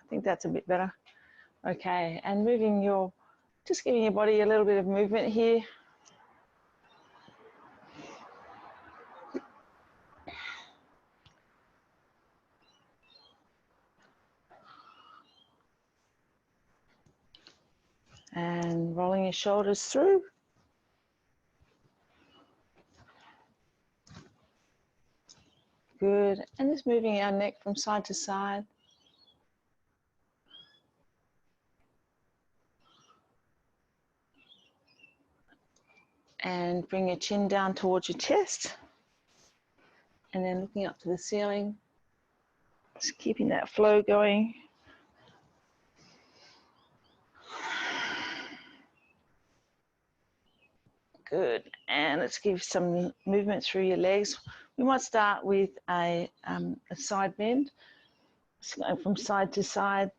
think that's a bit better. Okay, and moving your, just giving your body a little bit of movement here. And rolling your shoulders through. Good, and just moving our neck from side to side. And bring your chin down towards your chest. And then looking up to the ceiling. Just keeping that flow going. Good, and let's give some movement through your legs. We might start with a side bend, so going from side to side.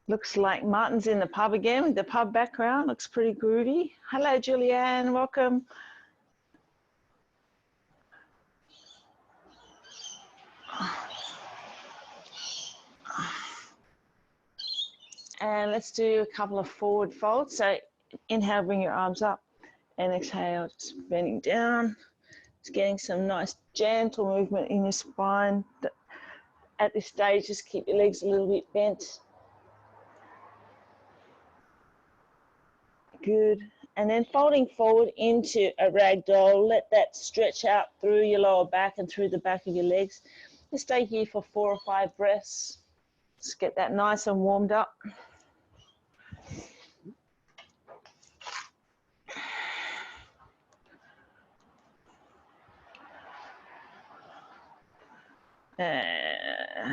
Looks like Martin's in the pub again with the pub background. Looks pretty groovy. Hello, Julianne. Welcome. And let's do a couple of forward folds. So inhale, bring your arms up, and exhale, just bending down. Just getting some nice gentle movement in your spine. At this stage, just keep your legs a little bit bent. Good. And then folding forward into a ragdoll. Let that stretch out through your lower back and through the back of your legs. Just stay here for 4 or 5 breaths. Just get that nice and warmed up.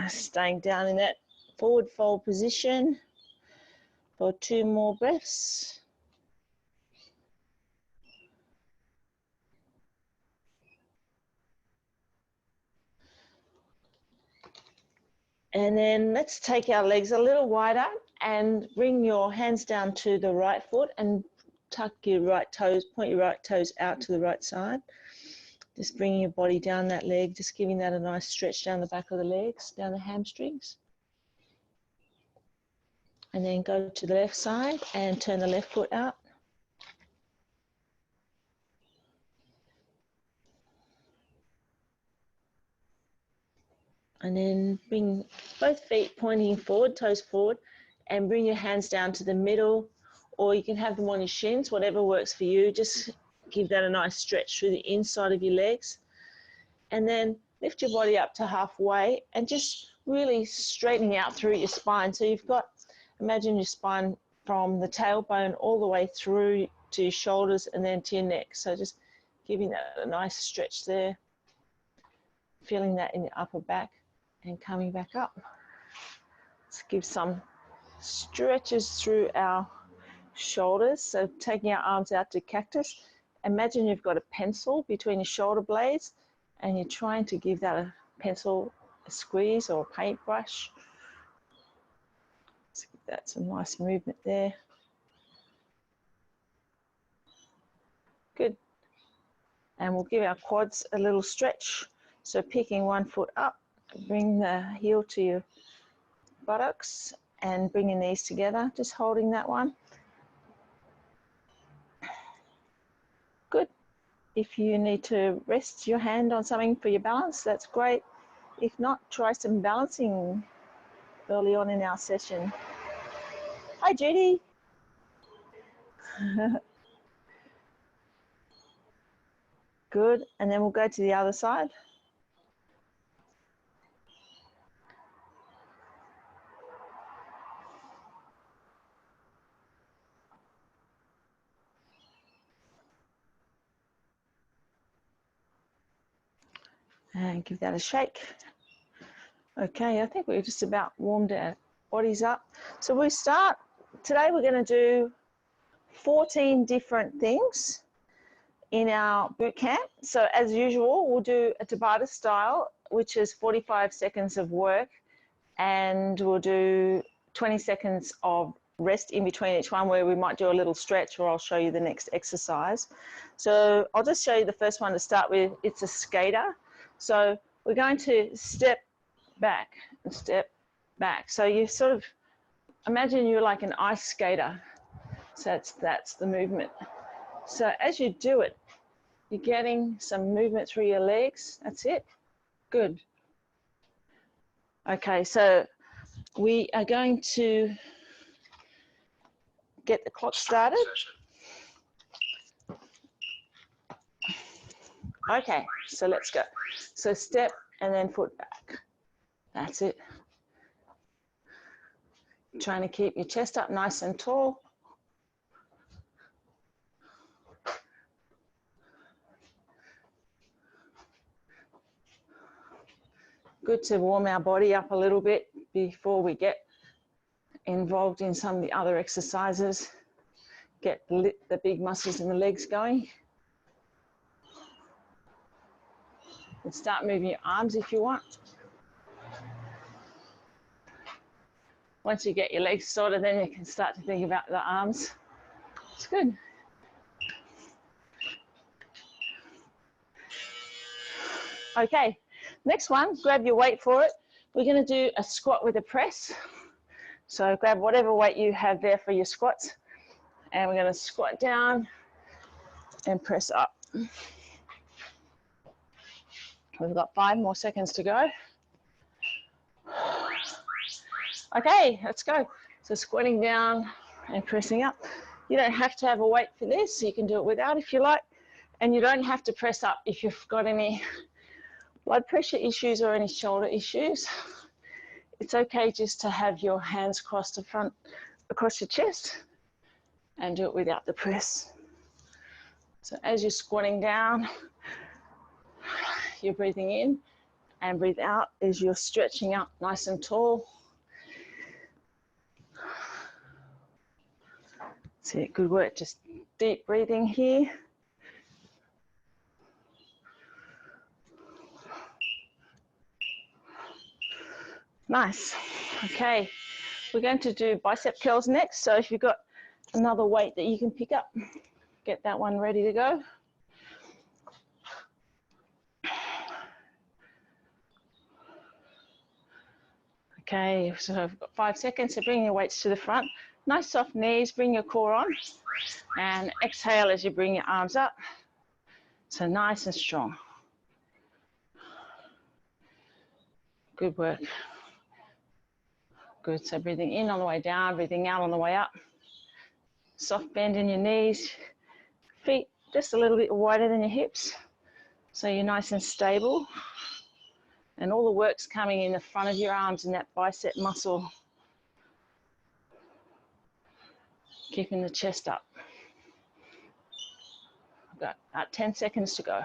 Staying down in that forward fold position for 2 more breaths. And then let's take our legs a little wider and bring your hands down to the right foot and tuck your right toes, point your right toes out to the right side. Just bringing your body down that leg, just giving that a nice stretch down the back of the legs, down the hamstrings. And then go to the left side and turn the left foot out. And then bring both feet pointing forward, toes forward, and bring your hands down to the middle, or you can have them on your shins, whatever works for you. Just give that a nice stretch through the inside of your legs. And then lift your body up to halfway and just really straightening out through your spine. So you've got, imagine your spine from the tailbone all the way through to your shoulders and then to your neck. So just giving that a nice stretch there, feeling that in your upper back and coming back up. Let's give some stretches through our shoulders. So taking our arms out to cactus. Imagine you've got a pencil between your shoulder blades and you're trying to give that a pencil a squeeze or a paintbrush. Let's give that some nice movement there. Good. And we'll give our quads a little stretch. So picking one foot up, bring the heel to your buttocks and bring your knees together, just holding that one. Good. If you need to rest your hand on something for your balance, that's great. If not, try some balancing early on in our session. Hi, Judy. Good. And then we'll go to the other side. And give that a shake. Okay, I think we've just about warmed our bodies up. So we start, today we're going to do 14 different things in our boot camp. So as usual, we'll do a Tabata style, which is 45 seconds of work and we'll do 20 seconds of rest in between each one, where we might do a little stretch, or I'll show you the next exercise. So I'll just show you the first one to start with. It's a skater. So we're going to step back and step back. So you sort of imagine you're like an ice skater. So that's the movement. So as you do it, you're getting some movement through your legs. That's it. Good. Okay, so we are going to get the clock started. Okay, so let's go. So step and then foot back. That's it. Trying to keep your chest up nice and tall. Good to warm our body up a little bit before we get involved in some of the other exercises. Get the big muscles in the legs going. And start moving your arms if you want. Once you get your legs sorted, then you can start to think about the arms. It's good. Okay, next one, grab your weight for it. We're going to do a squat with a press. So grab whatever weight you have there for your squats. And we're going to squat down and press up. We've got 5 more seconds to go. Okay, let's go. So squatting down and pressing up. You don't have to have a weight for this. You can do it without if you like. And you don't have to press up if you've got any blood pressure issues or any shoulder issues. It's okay just to have your hands crossed across your chest and do it without the press. So as you're squatting down, you're breathing in, and breathe out as you're stretching up nice and tall. That's it, good work. Just deep breathing here. Nice. Okay, we're going to do bicep curls next. So if you've got another weight that you can pick up, get that one ready to go. Okay, so I've got 5 seconds, so bring your weights to the front. Nice soft knees, bring your core on, and exhale as you bring your arms up. So nice and strong. Good work. Good, so breathing in on the way down, breathing out on the way up. Soft bend in your knees, feet just a little bit wider than your hips, so you're nice and stable. And all the work's coming in the front of your arms and that bicep muscle. Keeping the chest up. I've got about 10 seconds to go.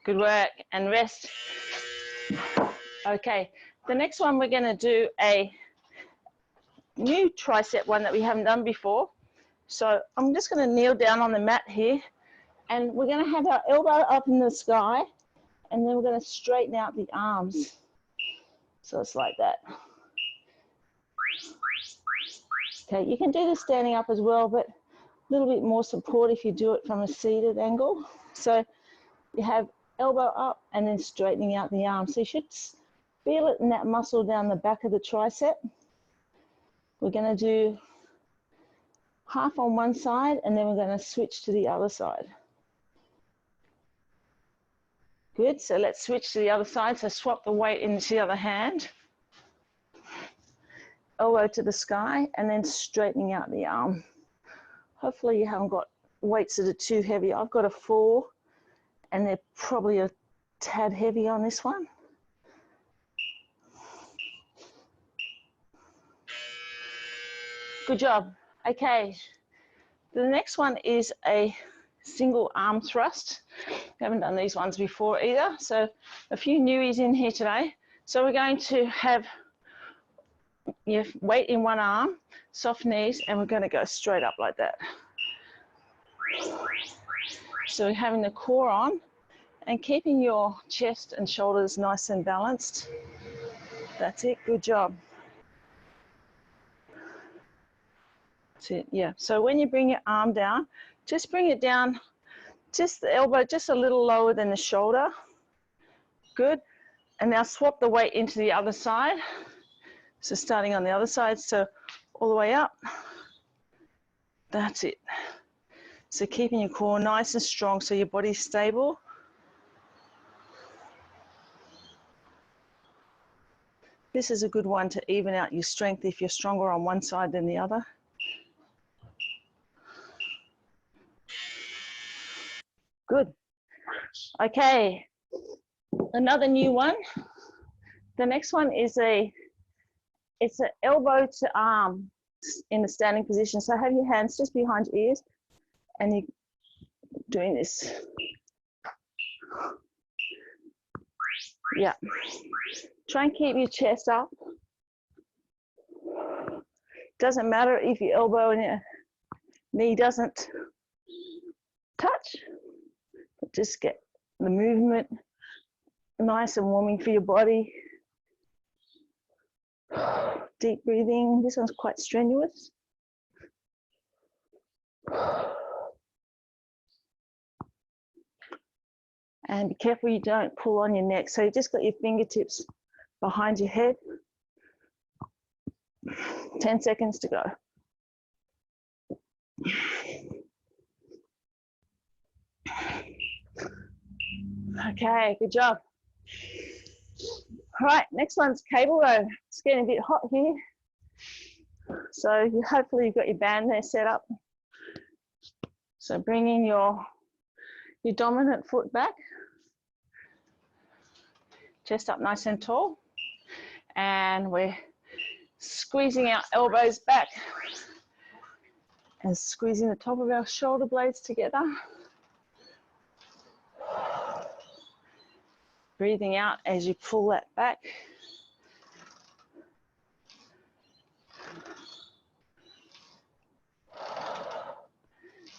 Good work, and rest. Okay, the next one we're going to do a new tricep one that we haven't done before. So I'm just going to kneel down on the mat here, and we're going to have our elbow up in the sky, and then we're going to straighten out the arms. So it's like that. Okay, you can do this standing up as well, but a little bit more support if you do it from a seated angle. So you have elbow up and then straightening out the arm. So you should feel it in that muscle down the back of the tricep. We're going to do half on one side, and then we're going to switch to the other side. Good, so let's switch to the other side. So swap the weight into the other hand. Elbow to the sky, and then straightening out the arm. Hopefully you haven't got weights that are too heavy. I've got a 4, and they're probably a tad heavy on this one. Good job. Okay, the next one is a single arm thrust. We haven't done these ones before either, so a few newies in here today. So we're going to have your weight in one arm, soft knees, and we're going to go straight up like that. So we're having the core on and keeping your chest and shoulders nice and balanced. That's it, good job. That's it, yeah. So when you bring your arm down, just bring it down, just the elbow, just a little lower than the shoulder. Good. And now swap the weight into the other side. So starting on the other side, so all the way up. That's it. So keeping your core nice and strong so your body's stable. This is a good one to even out your strength if you're stronger on one side than the other. Good. Okay, another new one. The next one is it's an elbow to arm in the standing position. So have your hands just behind your ears and you're doing this. Yeah. Try and keep your chest up. Doesn't matter if your elbow and your knee doesn't touch, but just get the movement nice and warming for your body. Deep breathing. This one's quite strenuous. And be careful you don't pull on your neck. So you just got your fingertips behind your head. 10 seconds to go. Okay, good job. All right, next one's cable row. It's getting a bit hot here. So hopefully you've got your band there set up. So bringing your dominant foot back. Chest up nice and tall. And we're squeezing our elbows back and squeezing the top of our shoulder blades together. Breathing out as you pull that back.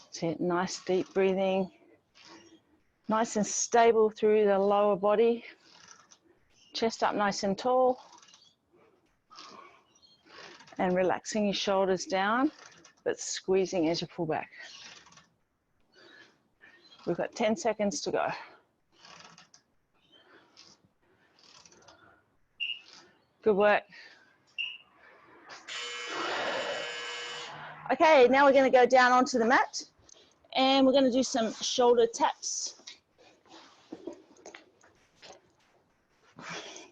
That's it, nice deep breathing. Nice and stable through the lower body. Chest up nice and tall. And relaxing your shoulders down, but squeezing as you pull back. We've got 10 seconds to go. Good work. Okay, now we're going to go down onto the mat and we're going to do some shoulder taps.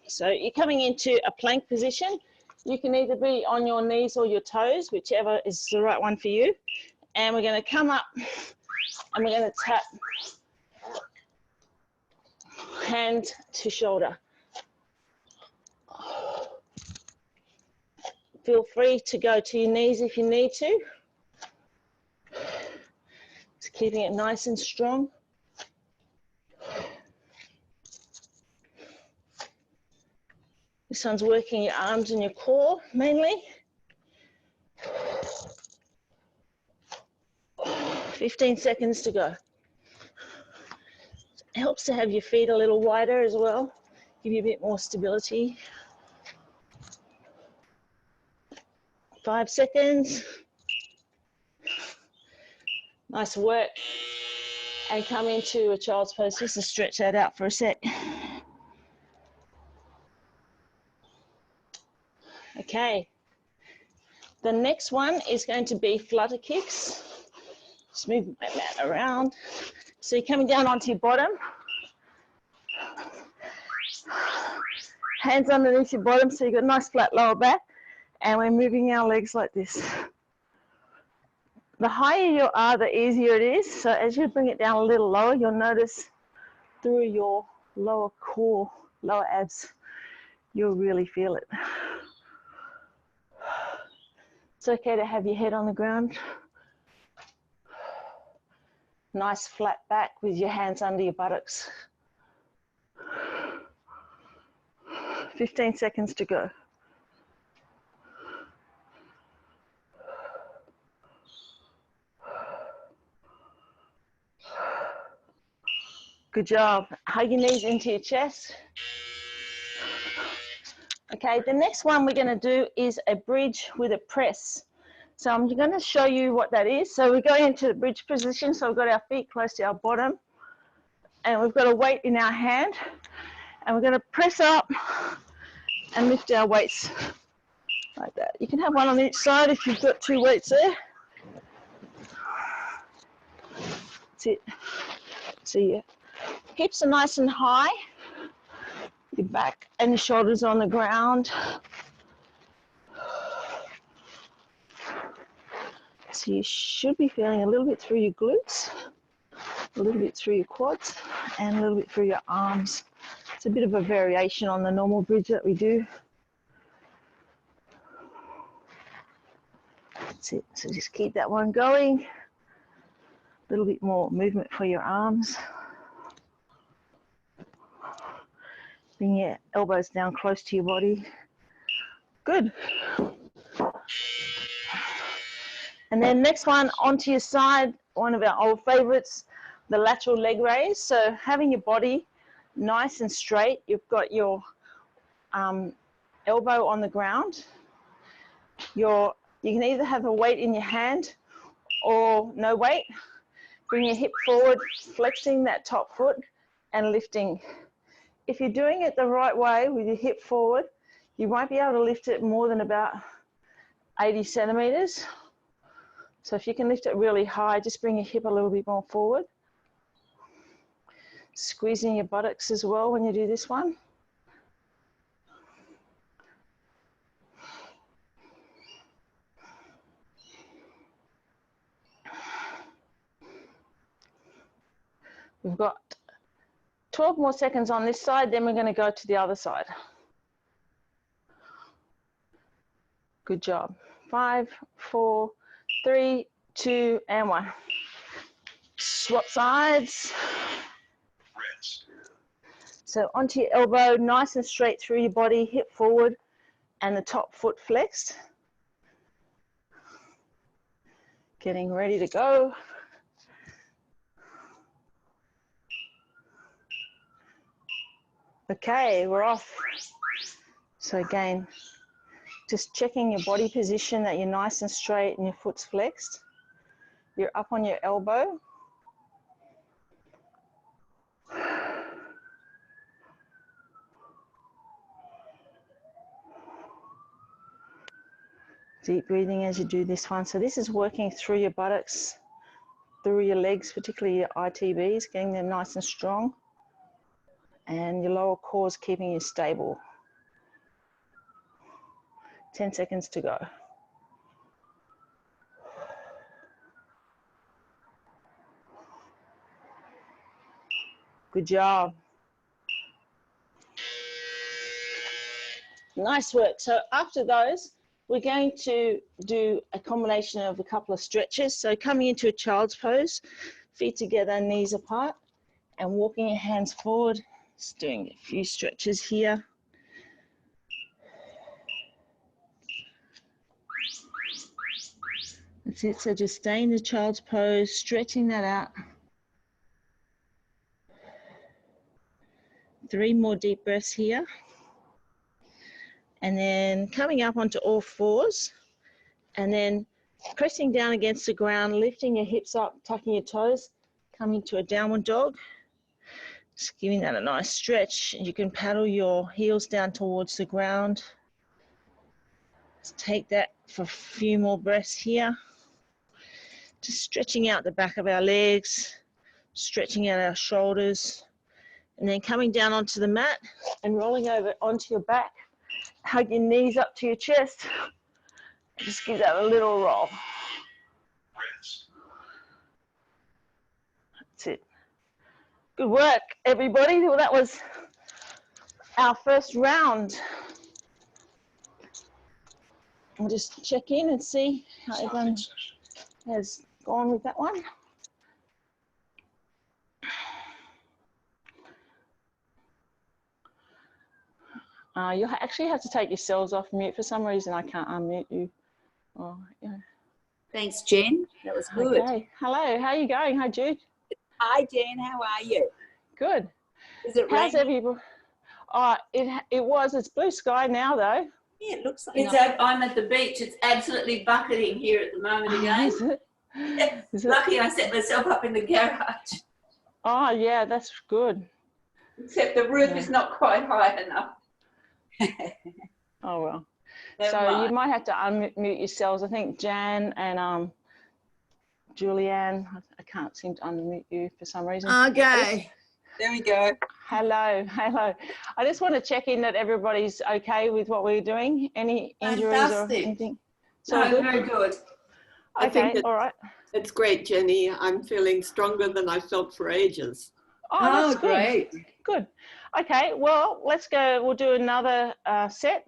So you're coming into a plank position. You can either be on your knees or your toes, whichever is the right one for you. And we're going to come up and we're going to tap hand to shoulder. Feel free to go to your knees if you need to. Just keeping it nice and strong. This one's working your arms and your core mainly. 15 seconds to go. It helps to have your feet a little wider as well, give you a bit more stability. 5 seconds. Nice work. And come into a child's pose just to stretch that out for a sec. Okay. The next one is going to be flutter kicks. Just move my mat around. So you're coming down onto your bottom. Hands underneath your bottom so you've got a nice flat lower back. And we're moving our legs like this. The higher you are, the easier it is. So as you bring it down a little lower, you'll notice through your lower core, lower abs, you'll really feel it. It's okay to have your head on the ground. Nice flat back with your hands under your buttocks. 15 seconds to go. Good job. Hug your knees into your chest. Okay, the next one we're going to do is a bridge with a press. So I'm going to show you what that is. So we're going into the bridge position. So we've got our feet close to our bottom and we've got a weight in our hand and we're going to press up and lift our weights like that. You can have one on each side if you've got two weights there. That's it. So your hips are nice and high. Your back and your shoulders on the ground. So you should be feeling a little bit through your glutes, a little bit through your quads, and a little bit through your arms. It's a bit of a variation on the normal bridge that we do. That's it. So just keep that one going. A little bit more movement for your arms. Bring your elbows down close to your body. Good. And then next one, onto your side, one of our old favorites, the lateral leg raise. So having your body nice and straight, you've got your elbow on the ground. You can either have a weight in your hand or no weight. Bring your hip forward, flexing that top foot and lifting. If you're doing it the right way with your hip forward, you won't be able to lift it more than about 80 centimeters. So if you can lift it really high, just bring your hip a little bit more forward. Squeezing your buttocks as well when you do this one. We've got 12 more seconds on this side, then we're going to go to the other side. Good job. 5, 4, 3, 2, and 1. Swap sides. So onto your elbow, nice and straight through your body, hip forward, and the top foot flexed. Getting ready to go. Okay, we're off. So again, just checking your body position that you're nice and straight and your foot's flexed. You're up on your elbow. Deep breathing as you do this one. So this is working through your buttocks, through your legs, particularly your ITBs, getting them nice and strong. And your lower core is keeping you stable. 10 seconds to go. Good job. Nice work. So after those, we're going to do a combination of a couple of stretches. So coming into a child's pose, feet together, knees apart, and walking your hands forward. Just doing a few stretches here. That's it. So just stay in the child's pose, stretching that out. 3 more deep breaths here. And then coming up onto all fours, and then pressing down against the ground, lifting your hips up, tucking your toes, coming to a downward dog. Just giving that a nice stretch. You can paddle your heels down towards the ground. Just take that for a few more breaths here. Just stretching out the back of our legs, stretching out our shoulders, and then coming down onto the mat and rolling over onto your back. Hug your knees up to your chest. Just give that a little roll. That's it. Good work, everybody. Well, that was our first round. We'll just check in and see how everyone has gone with that one. You actually have to take yourselves off mute. For some reason, I can't unmute you. Oh, yeah. Thanks, Jen. That was good. Okay. Hello. How are you going? Hi, Jude. Hi, Jen. How are you? Good. Is it How's raining? everybody? Oh, it was. It's blue sky now, though. Yeah, it looks like It's I'm at the beach. It's absolutely bucketing here at the moment Oh, again. is it? Is it? Lucky I set myself up in the garage. Oh, yeah, that's good. Except the roof is not quite high enough. Oh, well. Never So you mind. might have to unmute yourselves. I think Jan and Julianne, I can't seem to unmute you for some reason. okay. There we go. Hello, hello. I just want to check in that everybody's okay with what we're doing. Any injuries or Fantastic. anything? No, So very good. I think Okay, all right. It's great, Jenny. I'm feeling stronger than I felt for ages. Oh, that's Oh, great. Good. Okay, well, let's go. We'll do another set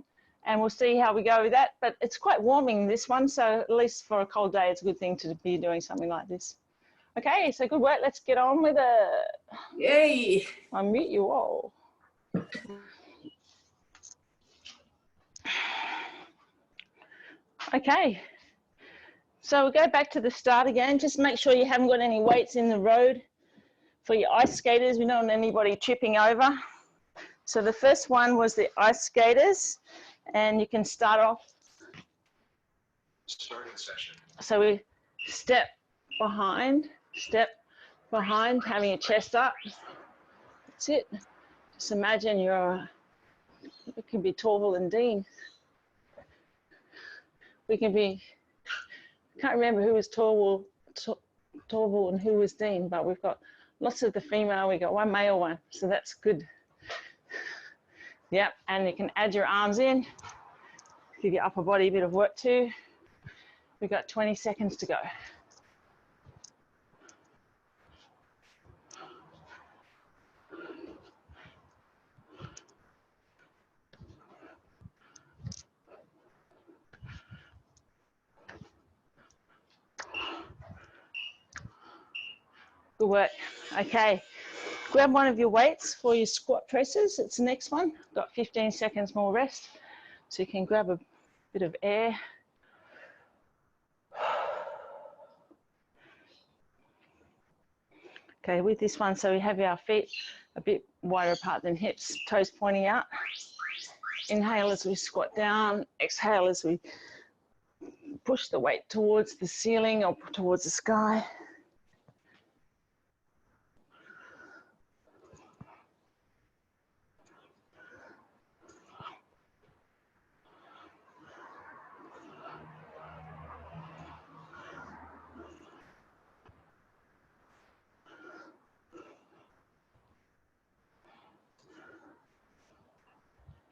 and we'll see how we go with that. But it's quite warming, this one. So at least for a cold day, it's a good thing to be doing something like this. Okay, so good work. Let's get on with it. Yay. Unmute you all. Okay, so we'll go back to the start again. Just make sure you haven't got any weights in the road for your ice skaters. We don't want anybody tripping over. So the first one was the ice skaters, and you can start off. Starting session. So we step behind, having your chest up. That's it. Just imagine you can be taller than Dean. We can be, can't remember who was taller and who was Dean, but we've got lots of the female, we've got one male one, so that's good. Yep, and you can add your arms in, give your upper body a bit of work too. We've got 20 seconds to go. Good work. Okay, grab one of your weights for your squat presses. It's the next one. Got 15 seconds more rest. So you can grab a bit of air. Okay, with this one, so we have our feet a bit wider apart than hips, toes pointing out. Inhale as we squat down, exhale as we push the weight towards the ceiling or towards the sky.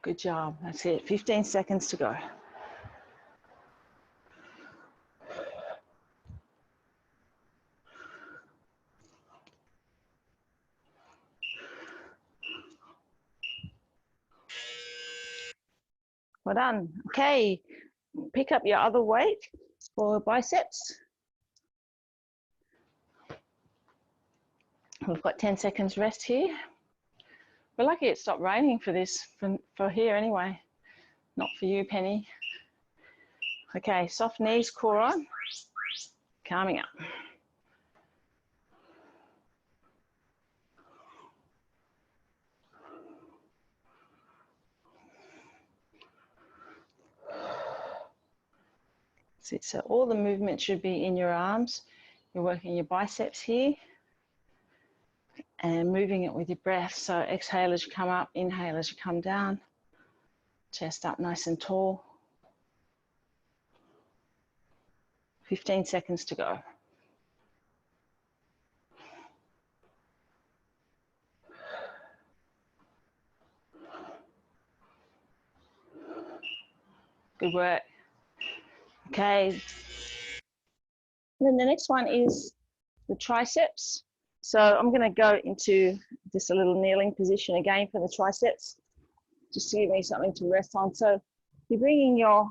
Good job, that's it, 15 seconds to go. Well done. Okay, pick up your other weight for biceps. We've got 10 seconds rest here. We're lucky it stopped raining for this, for here anyway. Not for you, Penny. Okay, soft knees, core on, calming up. So all the movement should be in your arms. You're working your biceps here and moving it with your breath. So exhale as you come up, inhale as you come down. Chest up nice and tall. 15 seconds to go. Good work. Okay. And then the next one is the triceps. So I'm going to go into just a little kneeling position again for the triceps, just to give me something to rest on. So you're bringing your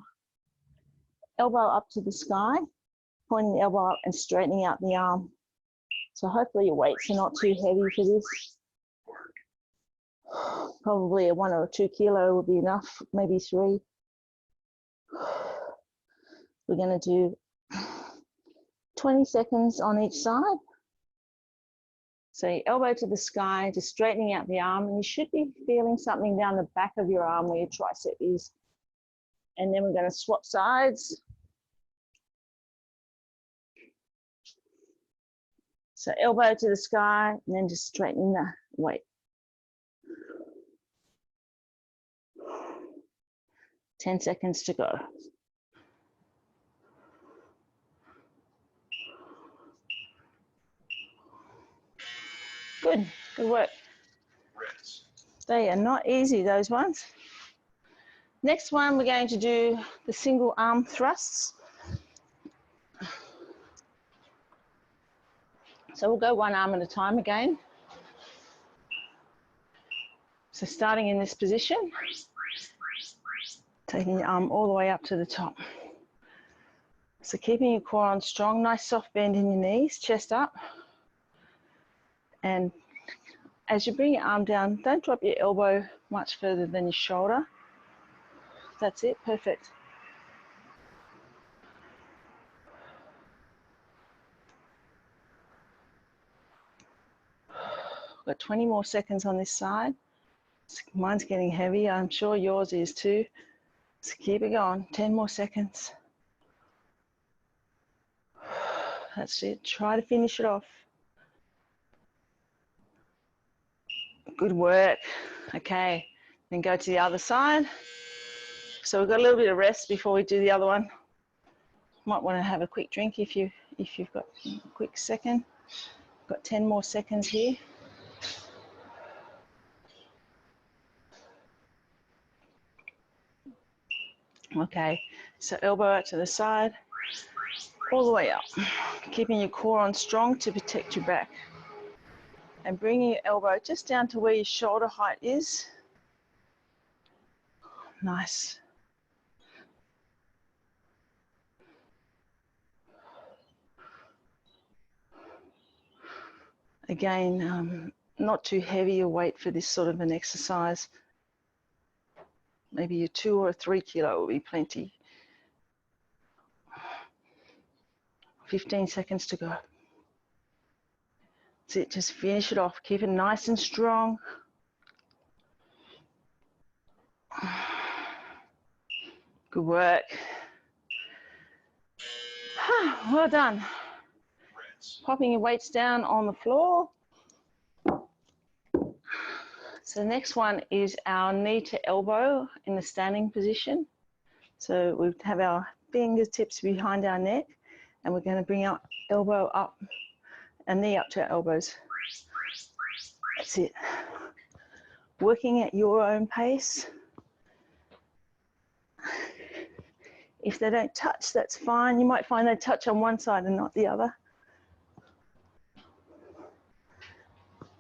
elbow up to the sky, pointing the elbow up and straightening out the arm. So hopefully your weights are not too heavy for this. Probably a 1 or 2 kilo would be enough, maybe 3. We're going to do 20 seconds on each side. So your elbow to the sky, just straightening out the arm, and you should be feeling something down the back of your arm where your tricep is. And then we're going to swap sides. So elbow to the sky, and then just straightening the weight. 10 seconds to go. Good, good work. They are not easy, those ones. Next one, we're going to do the single arm thrusts. So we'll go one arm at a time again. So starting in this position, taking your arm all the way up to the top. So keeping your core on strong, nice soft bend in your knees, chest up. And as you bring your arm down, don't drop your elbow much further than your shoulder. That's it, perfect. Got 20 more seconds on this side. Mine's getting heavy, I'm sure yours is too. So keep it going, 10 more seconds. That's it, try to finish it off. Good work. Okay, then go to the other side. So we've got a little bit of rest before we do the other one. Might want to have a quick drink if you've got a quick second. Got 10 more seconds here. Okay, so elbow out to the side, all the way up. Keeping your core on strong to protect your back. And bringing your elbow just down to where your shoulder height is. Nice. Again, not too heavy a weight for this sort of an exercise. Maybe a 2 or a 3 kilo will be plenty. 15 seconds to go. That's it, just finish it off. Keep it nice and strong. Good work. Well done. Popping your weights down on the floor. So the next one is our knee to elbow in the standing position. So we have our fingertips behind our neck, and we're going to bring our elbow up and knee up to our elbows. That's it. Working at your own pace. If they don't touch, that's fine. You might find they touch on one side and not the other.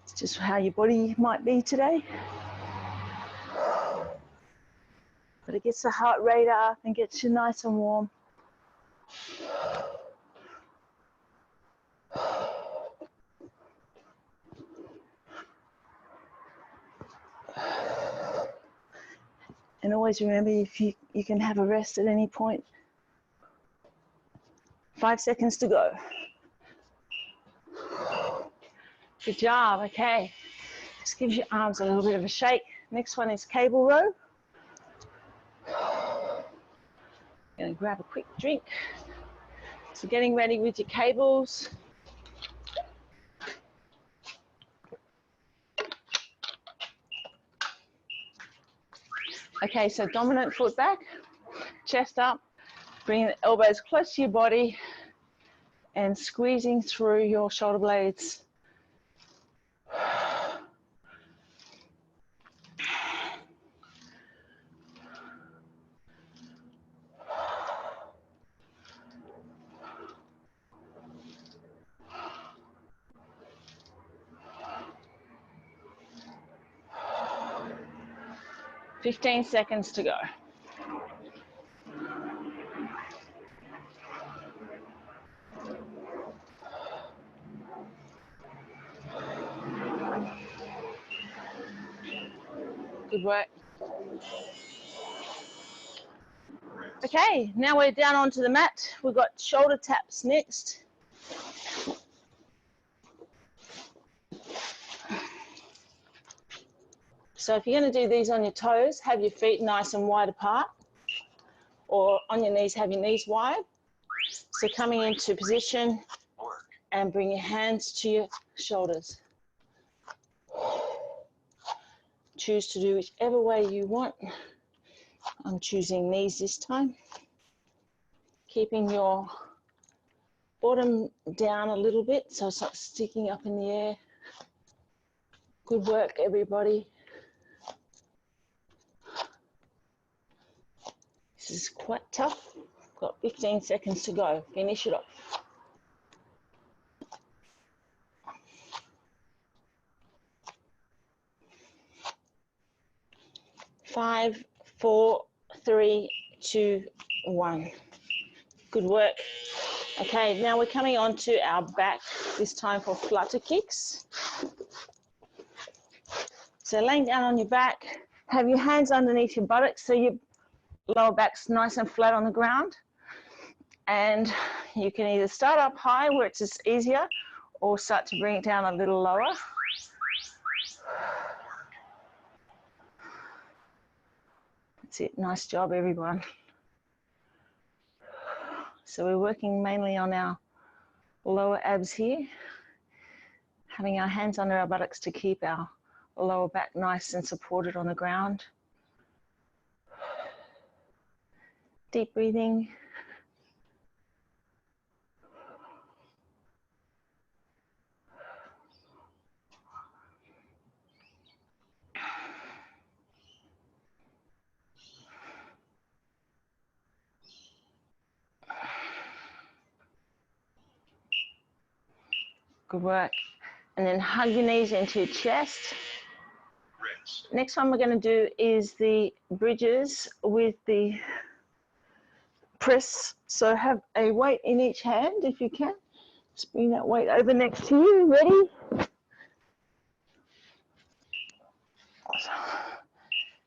It's just how your body might be today. But it gets the heart rate up and gets you nice and warm. And always remember, if you can have a rest at any point. 5 seconds to go. Good job, okay. Just give your arms a little bit of a shake. Next one is cable row. Gonna grab a quick drink. So getting ready with your cables. Okay, so dominant foot back, chest up, bringing the elbows close to your body and squeezing through your shoulder blades. $15 seconds to go. Good work. Okay, now we're down onto the mat. We've got shoulder taps next. So if you're going to do these on your toes, have your feet nice and wide apart, or on your knees, have your knees wide. So coming into position and bring your hands to your shoulders. Choose to do whichever way you want. I'm choosing knees this time. Keeping your bottom down a little bit so it's not sticking up in the air. Good work, everybody. This is quite tough. Got 15 seconds to go. Finish it off. 5, 4, 3, 2, 1. Good work. Okay, now we're coming on to our back, this time for flutter kicks. So laying down on your back, have your hands underneath your buttocks so your lower back's nice and flat on the ground. And you can either start up high where it's just easier or start to bring it down a little lower. That's it. Nice job, everyone. So we're working mainly on our lower abs here, having our hands under our buttocks to keep our lower back nice and supported on the ground. Deep breathing. Good work. And then hug your knees into your chest. Next one we're going to do is the bridges with the press. So have a weight in each hand if you can. Just bring that weight over next to you. Ready?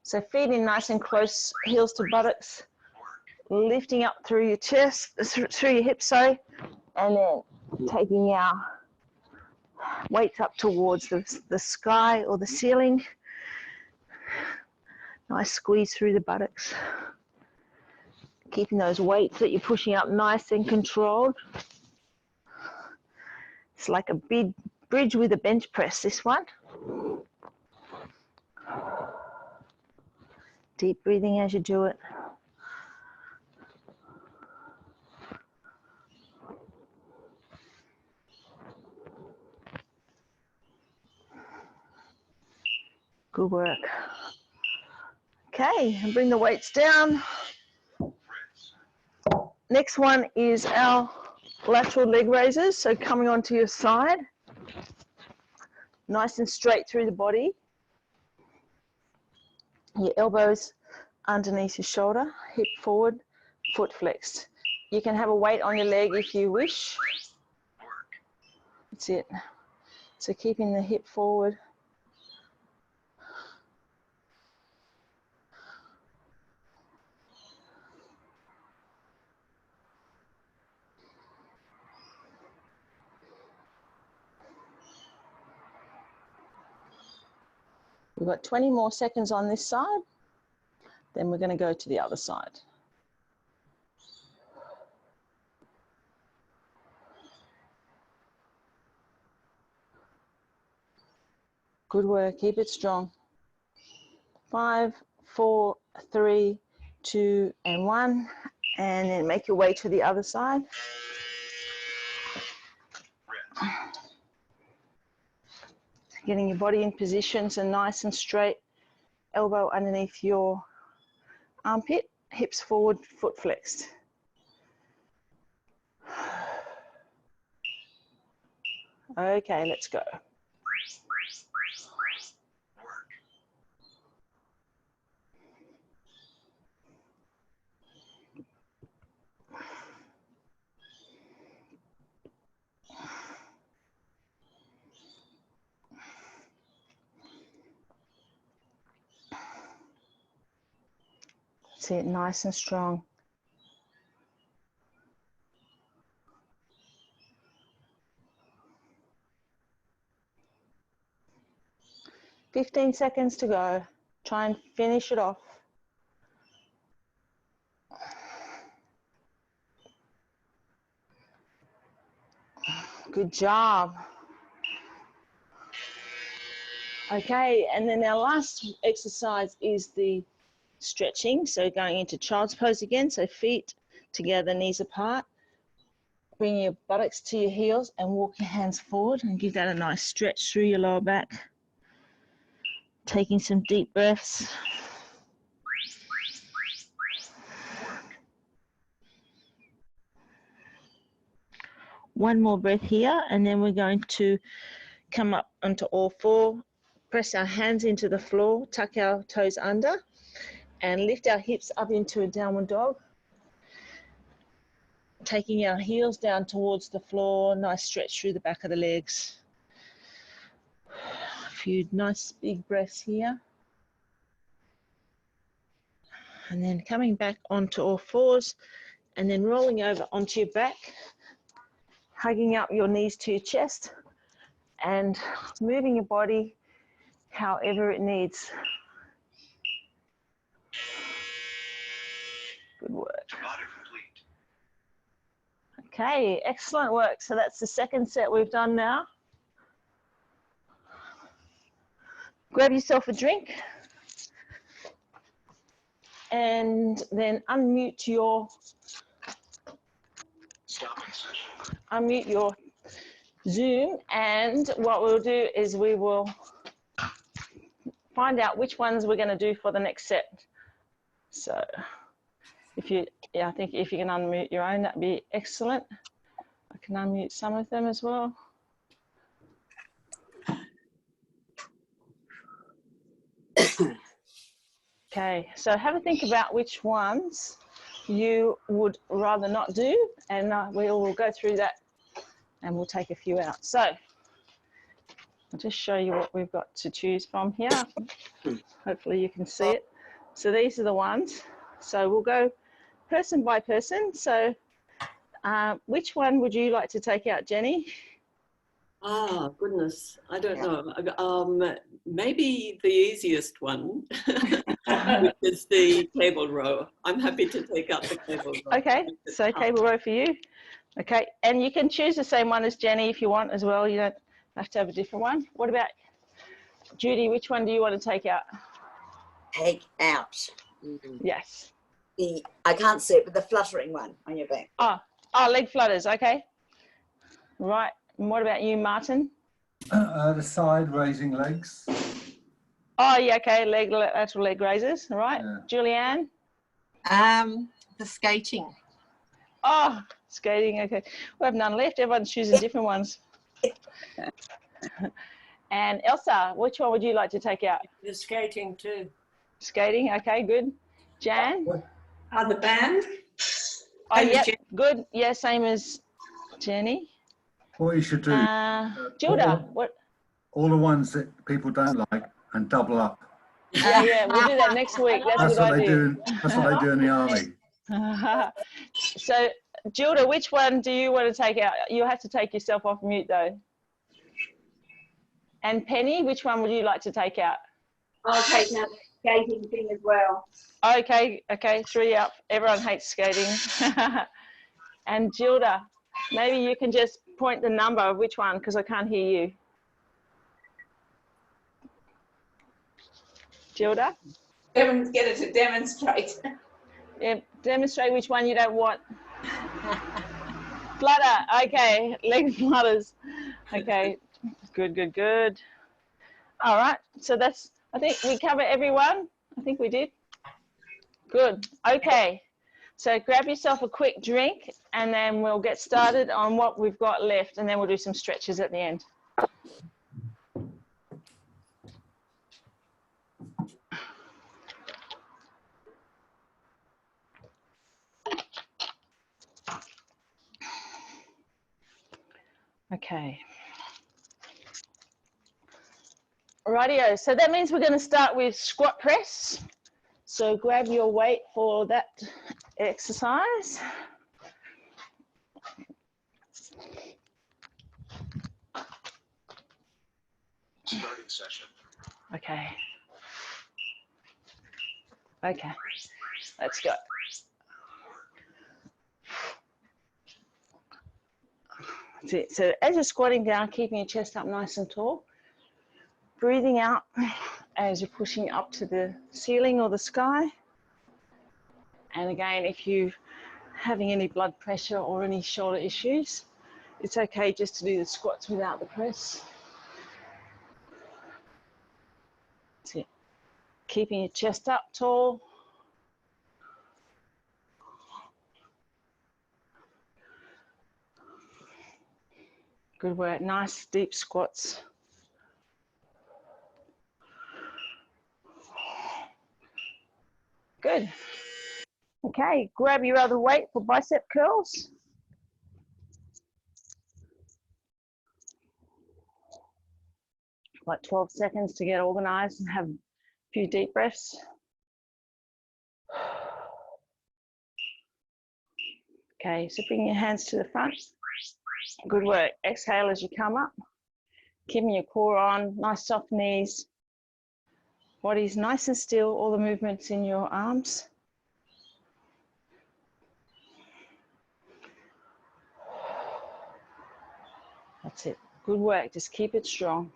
So feet in nice and close, heels to buttocks. Lifting up through your chest, through your hips, sorry. And then taking our weights up towards the sky or the ceiling. Nice squeeze through the buttocks. Keeping those weights that you're pushing up nice and controlled. It's like a big bridge with a bench press, this one. Deep breathing as you do it. Good work. Okay, and bring the weights down. Next one is our lateral leg raises. So coming onto your side, nice and straight through the body. Your elbows underneath your shoulder, hip forward, foot flexed. You can have a weight on your leg if you wish. That's it. So keeping the hip forward. We've got 20 more seconds on this side, then we're going to go to the other side. Good work, keep it strong. 5, 4, 3, 2, and 1, and then make your way to the other side. Getting your body in position so nice and straight, elbow underneath your armpit, hips forward, foot flexed. Okay, let's go. See it nice and strong. 15 seconds to go. Try and finish it off. Good job. Okay, and then our last exercise is the stretching. So going into child's pose again. So feet together, knees apart. Bring your buttocks to your heels and walk your hands forward and give that a nice stretch through your lower back. Taking some deep breaths. One more breath here, and then we're going to come up onto all four, press our hands into the floor, tuck our toes under, and lift our hips up into a downward dog. Taking our heels down towards the floor, nice stretch through the back of the legs. A few nice big breaths here. And then coming back onto all fours, and then rolling over onto your back, hugging up your knees to your chest, and moving your body however it needs. Good work. Okay, excellent work. So that's the second set we've done now. Grab yourself a drink and then unmute your Zoom, and what we'll do is we will find out which ones we're going to do for the next set. So I think if you can unmute your own, that'd be excellent. I can unmute some of them as well. Okay, so have a think about which ones you would rather not do, and we'll go through that and we'll take a few out. So I'll just show you what we've got to choose from here. Hopefully you can see it. So these are the ones. So we'll go person by person. So which one would you like to take out, Jenny? Ah, goodness, I don't know. Maybe the easiest one, which is the cable row. I'm happy to take out the cable row. Okay, so cable row for you. Okay, and you can choose the same one as Jenny if you want as well. You don't have to have a different one. What about Judy? Which one do you want to take out? Take out. Yes. I can't see it, but the fluttering one on your back. Oh, leg flutters. Okay. Right. And what about you, Martin? The side raising legs. Oh, yeah. Okay. Lateral leg raises. All right. Yeah. Julianne? The skating. Oh, skating. Okay. We have none left. Everyone's choosing different ones. And Elsa, which one would you like to take out? The skating too. Skating. Okay. Good. Jan? The band. Oh, yeah. Good. Yeah. Same as Jenny. What you should do, Gilda, what? All the ones that people don't like and double up. Yeah, we'll do that next week. That's what they do. That's what they do in the army. So, Gilda, which one do you want to take out? You'll have to take yourself off mute though. And Penny, which one would you like to take out? I'll take out the skating thing as well. Okay, 3 up. Everyone hates skating. And Gilda, maybe you can just point the number of which one, because I can't hear you. Gilda? Get her to demonstrate. Yeah, demonstrate which one you don't want. Flutter, okay, leg flutters. Okay, good. All right, so I think we cover everyone. I think we did. Good, okay. So grab yourself a quick drink and then we'll get started on what we've got left, and then we'll do some stretches at the end. Okay. Rightio, so that means we're going to start with squat press. So grab your weight for that exercise. Starting session. Okay. Okay, let's go. That's it. So as you're squatting down, keeping your chest up nice and tall, breathing out as you're pushing up to the ceiling or the sky. And again, if you're having any blood pressure or any shoulder issues, it's okay just to do the squats without the press. That's it. Keeping your chest up tall. Good work. Nice deep squats. Good. Okay, grab your other weight for bicep curls. Like 12 seconds to get organized and have a few deep breaths. Okay, so bring your hands to the front. Good work. Exhale as you come up. Keeping your core on, nice soft knees. Body's nice and still, all the movements in your arms. That's it. Good work. Just keep it strong.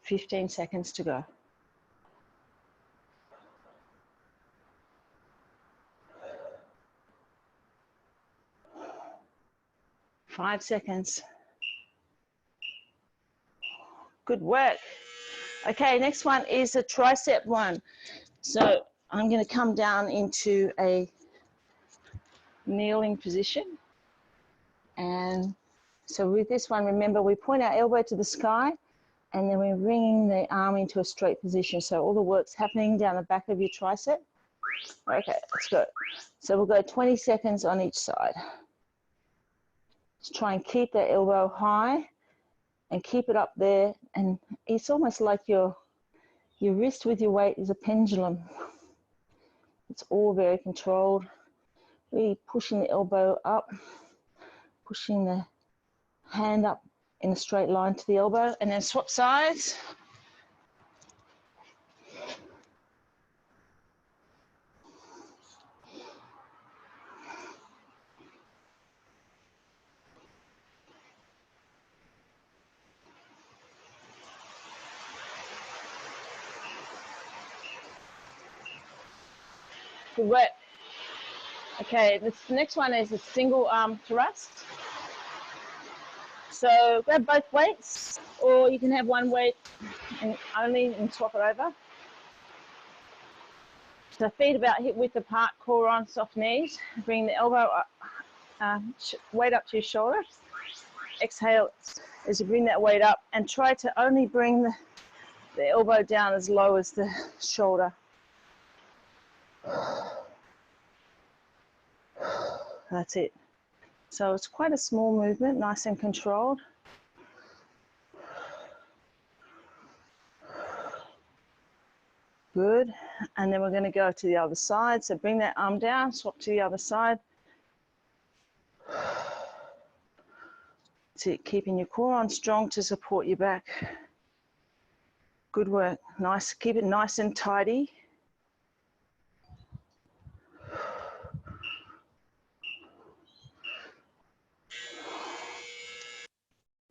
Fifteen seconds to go. 5 seconds. Good work. Okay, next one is a tricep one. So I'm going to come down into a kneeling position. And so with this one, remember we point our elbow to the sky and then we're bringing the arm into a straight position. So all the work's happening down the back of your tricep. Okay, let's go. So we'll go 20 seconds on each side. Just try and keep the elbow high and keep it up there. And it's almost like your wrist with your weight is a pendulum. It's all very controlled. Really pushing the elbow up, pushing the hand up in a straight line to the elbow, and then swap sides. Good work. Okay, this next one is a single arm thrust. So grab both weights, or you can have one weight and only and swap it over. So feet about hip width apart, core on, soft knees. Bring the elbow up, weight up to your shoulder. Exhale as you bring that weight up and try to only bring the elbow down as low as the shoulder. That's it. So it's quite a small movement, nice and controlled. Good. And then we're going to go to the other side. So bring that arm down, swap to the other side. That's it. Keeping your core on strong to support your back. Good work. Nice. Keep it nice and tidy.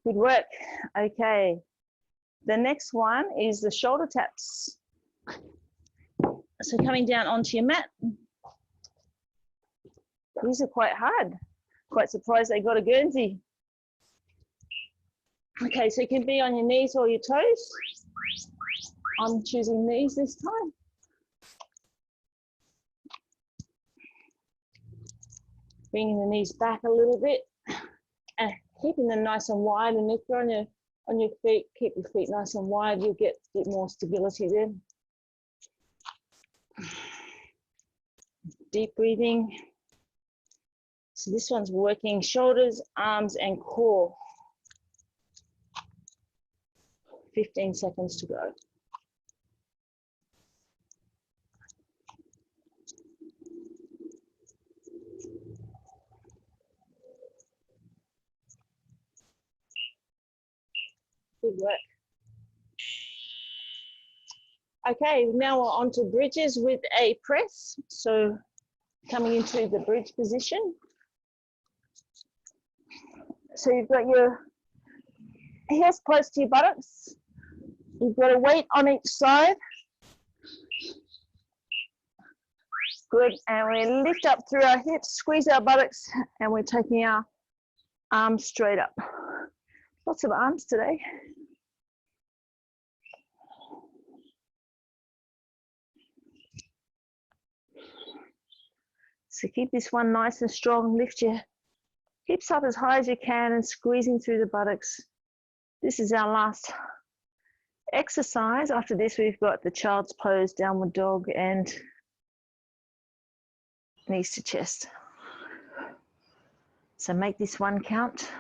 Good work. Okay. The next one is the shoulder taps. So coming down onto your mat. These are quite hard. Quite surprised they got a Guernsey. Okay, so you can be on your knees or your toes. I'm choosing knees this time. Bringing the knees back a little bit and keeping them nice and wide. And if you're on your feet, keep your feet nice and wide. You'll get a bit more stability then. Deep breathing. So this one's working shoulders, arms, and core. 15 seconds to go. Good work. Okay, now we're on to bridges with a press. So coming into the bridge position. So you've got your heels close to your buttocks. You've got a weight on each side. Good, and we lift up through our hips, squeeze our buttocks, and we're taking our arms straight up. Lots of arms today. So keep this one nice and strong. Lift your hips up as high as you can and squeezing through the buttocks. This is our last exercise. After this, we've got the child's pose, downward dog, and knees to chest. So make this one count.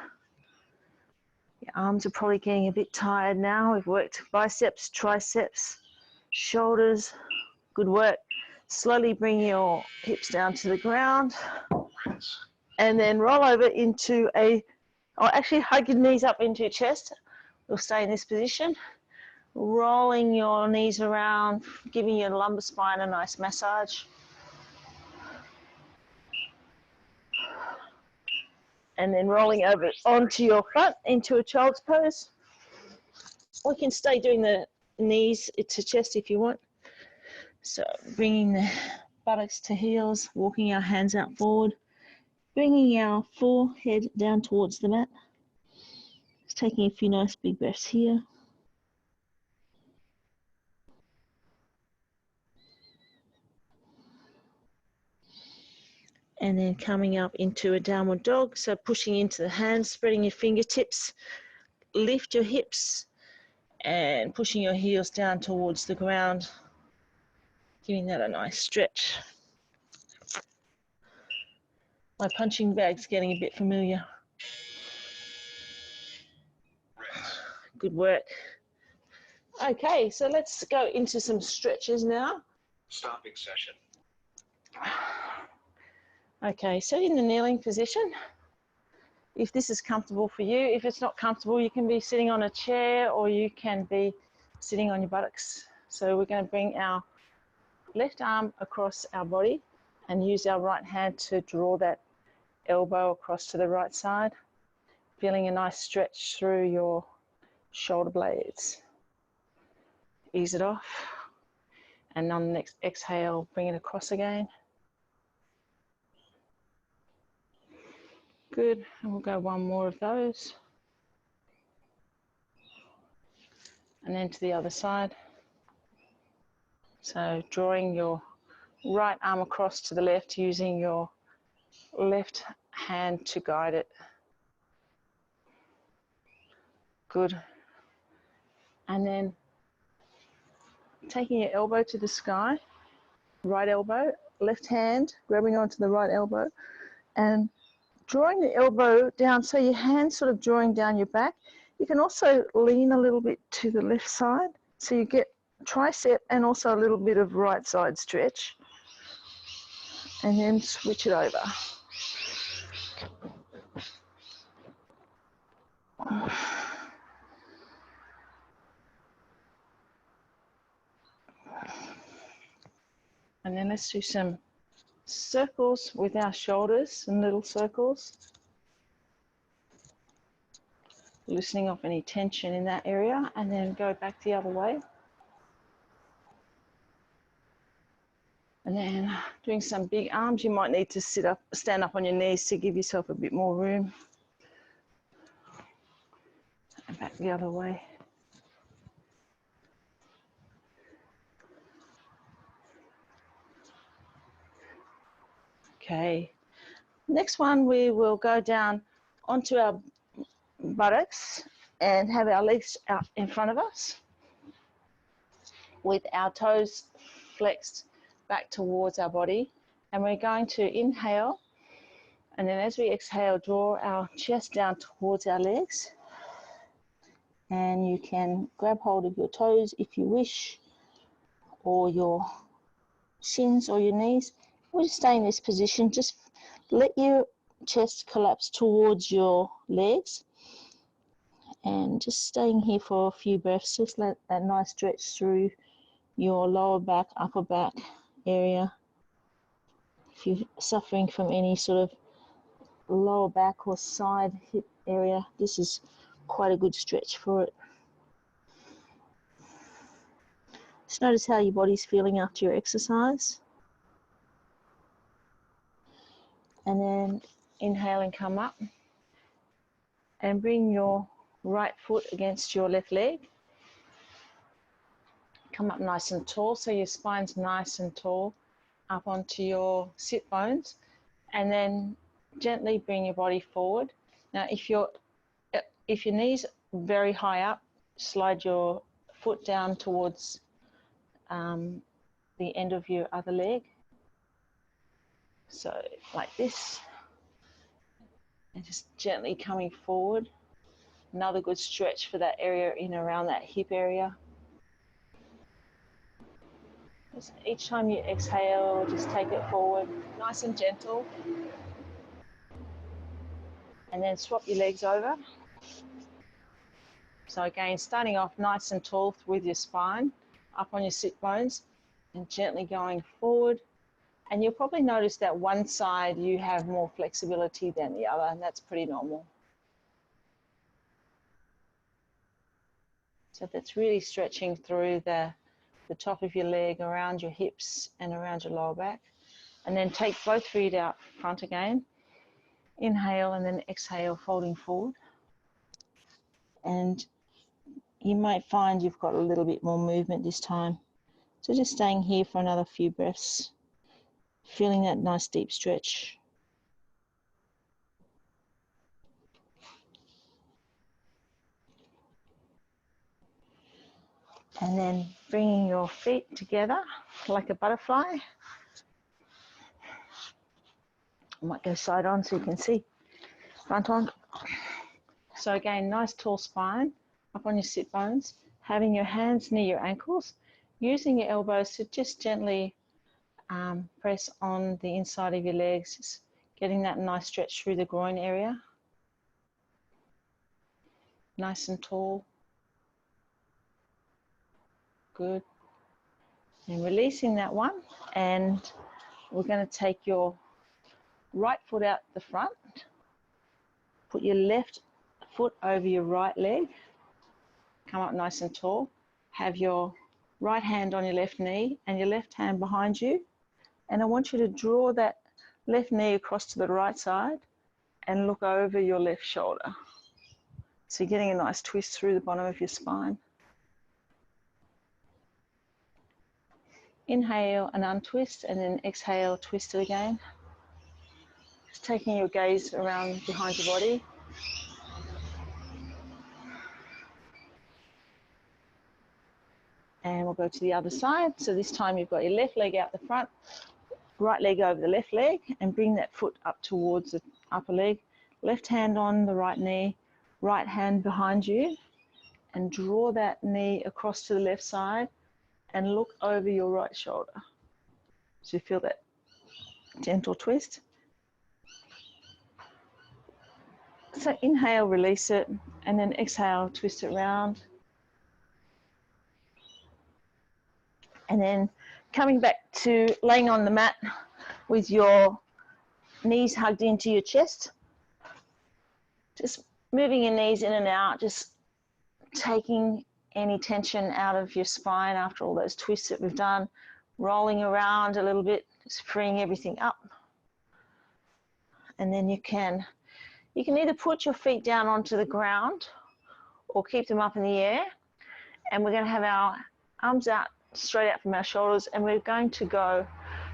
Your arms are probably getting a bit tired now. We've worked biceps, triceps, shoulders. Good work. Slowly bring your hips down to the ground and then roll over into or actually hug your knees up into your chest. We'll stay in this position. Rolling your knees around, giving your lumbar spine a nice massage. And then rolling over onto your front into a child's pose. We can stay doing the knees to chest if you want. So bringing the buttocks to heels, walking our hands out forward, bringing our forehead down towards the mat. Just taking a few nice big breaths here. And then coming up into a downward dog. So pushing into the hands, spreading your fingertips, lift your hips and pushing your heels down towards the ground. Giving that a nice stretch. My punching bag's getting a bit familiar. Good work. Okay, so let's go into some stretches now. Stopping session. Okay, so in the kneeling position, if this is comfortable for you, if it's not comfortable, you can be sitting on a chair or you can be sitting on your buttocks. So we're going to bring our left arm across our body and use our right hand to draw that elbow across to the right side, feeling a nice stretch through your shoulder blades. Ease it off, and on the next exhale, bring it across again. Good, and we'll go one more of those. And then to the other side. So drawing your right arm across to the left, using your left hand to guide it. Good. And then taking your elbow to the sky, right elbow, left hand, grabbing onto the right elbow, and drawing the elbow down, so your hand's sort of drawing down your back. You can also lean a little bit to the left side, so you get tricep and also a little bit of right side stretch. And then switch it over. And then let's do some circles with our shoulders, some little circles. Loosening off any tension in that area, and then go back the other way. And then doing some big arms, you might need to stand up on your knees to give yourself a bit more room. And back the other way. Okay, next one we will go down onto our buttocks and have our legs out in front of us with our toes flexed back towards our body. And we're going to inhale, and then as we exhale, draw our chest down towards our legs. And you can grab hold of your toes if you wish, or your shins or your knees. We'll just stay in this position. Just let your chest collapse towards your legs And just staying here for a few breaths, just let that nice stretch through your lower back, upper back area. If you're suffering from any sort of lower back or side hip area, this is quite a good stretch for it. Just notice how your body's feeling after your exercise. And then inhale and come up. And bring your right foot against your left leg. Come up nice and tall, so your spine's nice and tall, up onto your sit bones. And then gently bring your body forward. Now, if your knee's very high up, slide your foot down towards the end of your other leg. So like this. And just gently coming forward. Another good stretch for that area in around that hip area. Just each time you exhale, just take it forward, nice and gentle. And then swap your legs over. So again, starting off nice and tall with your spine, up on your sit bones, and gently going forward. And you'll probably notice that one side you have more flexibility than the other, and that's pretty normal. So that's really stretching through the top of your leg, around your hips and around your lower back. And then take both feet out front again. Inhale and then exhale, folding forward. And you might find you've got a little bit more movement this time. So just staying here for another few breaths, feeling that nice deep stretch. And then bringing your feet together like a butterfly. I might go side on so you can see. Front on. So again, nice tall spine, up on your sit bones, having your hands near your ankles, using your elbows to just gently press on the inside of your legs, just getting that nice stretch through the groin area. Nice and tall. Good. And releasing that one, and we're going to take your right foot out the front, put your left foot over your right leg, come up nice and tall, have your right hand on your left knee and your left hand behind you, and I want you to draw that left knee across to the right side and look over your left shoulder. So you're getting a nice twist through the bottom of your spine. Inhale and untwist, and then exhale, twist it again. Just taking your gaze around behind your body. And we'll go to the other side. So this time you've got your left leg out the front, right leg over the left leg, and bring that foot up towards the upper leg. Left hand on the right knee, right hand behind you, and draw that knee across to the left side and look over your right shoulder. So you feel that gentle twist. So inhale, release it, and then exhale, twist it around. And then coming back to laying on the mat with your knees hugged into your chest. Just moving your knees in and out, just taking any tension out of your spine after all those twists that we've done, rolling around a little bit, just freeing everything up. And then you can either put your feet down onto the ground or keep them up in the air. And we're going to have our arms out, straight out from our shoulders, and we're going to go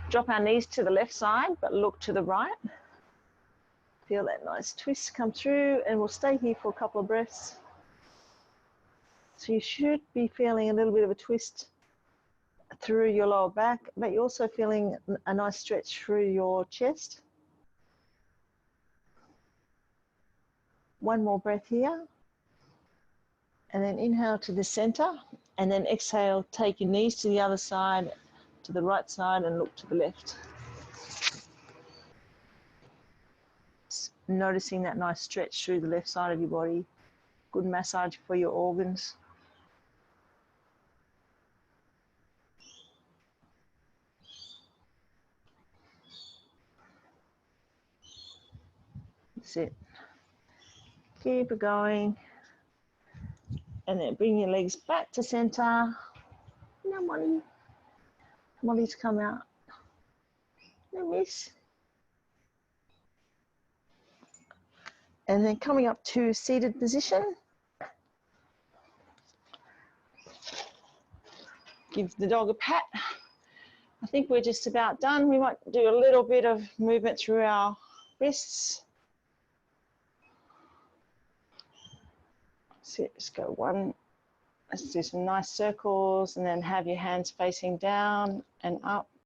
drop our knees to the left side, but look to the right. Feel that nice twist come through, and we'll stay here for a couple of breaths. So you should be feeling a little bit of a twist through your lower back, but you're also feeling a nice stretch through your chest. One more breath here. And then inhale to the center, and then exhale, take your knees to the other side, to the right side, and look to the left. Noticing that nice stretch through the left side of your body. good massage for your organs. That's it. Keep it going. And then bring your legs back to center. No, Molly. Molly's come out. No, miss. And then coming up to seated position. Give the dog a pat. I think we're just about done. We might do a little bit of movement through our wrists. So just go one. Let's do some nice circles and then have your hands facing down and up.